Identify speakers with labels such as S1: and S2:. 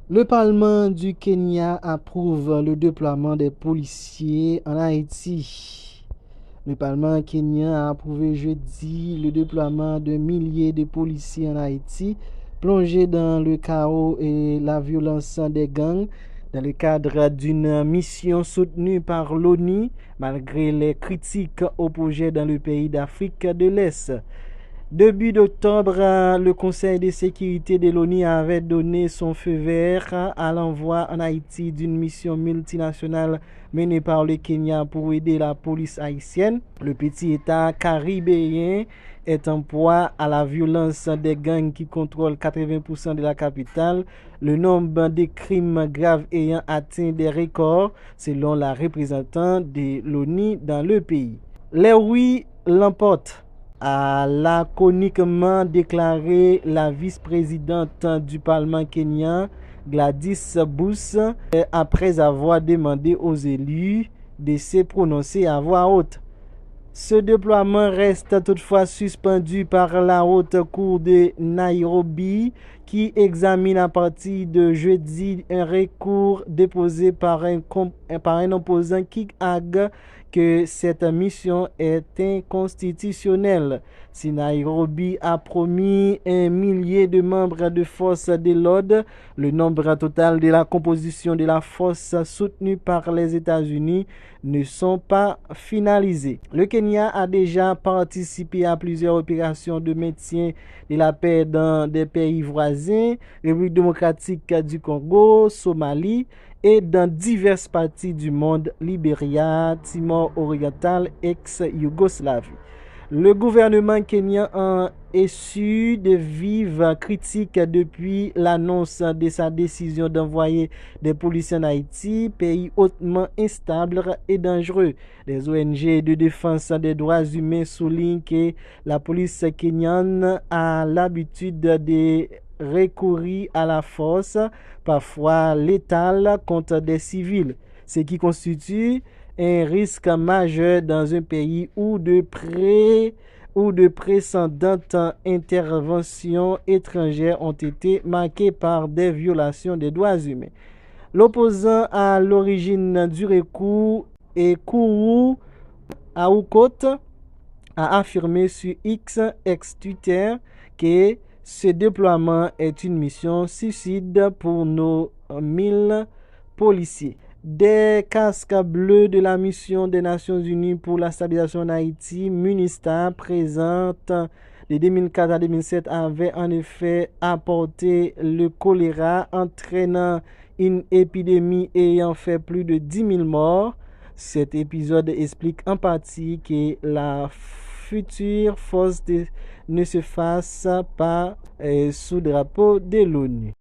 S1: Le Parlement du Kenya approuve le déploiement des policiers en Haïti. Le Parlement kenyan a approuvé jeudi le déploiement de milliers de policiers en Haïti, plongés dans le chaos et la violence des gangs, dans le cadre d'une mission soutenue par l'ONU, malgré les critiques au projet dans le pays d'Afrique de l'Est. Début d'octobre, le Conseil de sécurité de l'ONU avait donné son feu vert à l'envoi en Haïti d'une mission multinationale menée par le Kenya pour aider la police haïtienne. Le petit État caribéen est en proie à la violence des gangs qui contrôlent 80% de la capitale. Le nombre de crimes graves ayant atteint des records selon la représentante de l'ONU dans le pays. Les oui l'emportent, a laconiquement déclaré la vice-présidente du Parlement kenyan, Gladys Buss, après avoir demandé aux élus de se prononcer à voix haute. Ce déploiement reste toutefois suspendu par la Haute Cour de Nairobi qui examine à partir de jeudi un recours déposé par un opposant qui argue que cette mission est inconstitutionnelle. Si Nairobi a promis 1 millier de membres de force de l'ordre, le nombre total de la composition de la force soutenue par les États-Unis ne sont pas finalisés. Le Kenya a déjà participé à plusieurs opérations de maintien de la paix dans des pays voisins, République démocratique du Congo, Somalie et dans diverses parties du monde, Libéria, Timor oriental, ex-Yougoslavie. Le gouvernement kenyan a reçu de vives critiques depuis l'annonce de sa décision d'envoyer des policiers en Haïti, pays hautement instable et dangereux. Les ONG de défense des droits humains soulignent que la police kenyane a l'habitude de recourir à la force, parfois létale, contre des civils, ce qui constitue un risque majeur dans un pays où de précédentes interventions étrangères ont été marquées par des violations des droits humains. L'opposant à l'origine du recours, Ekuru Aukot, a affirmé sur X, ex-Twitter, que ce déploiement est une mission suicide pour nos 1000 policiers. Des casques bleus de la mission des Nations Unies pour la stabilisation en Haïti, MUNISTA, présente de 2004 à 2007, avaient en effet apporté le choléra, entraînant une épidémie ayant fait plus de 10 000 morts. Cet épisode explique en partie que la future force ne se fasse pas sous drapeau de l'ONU.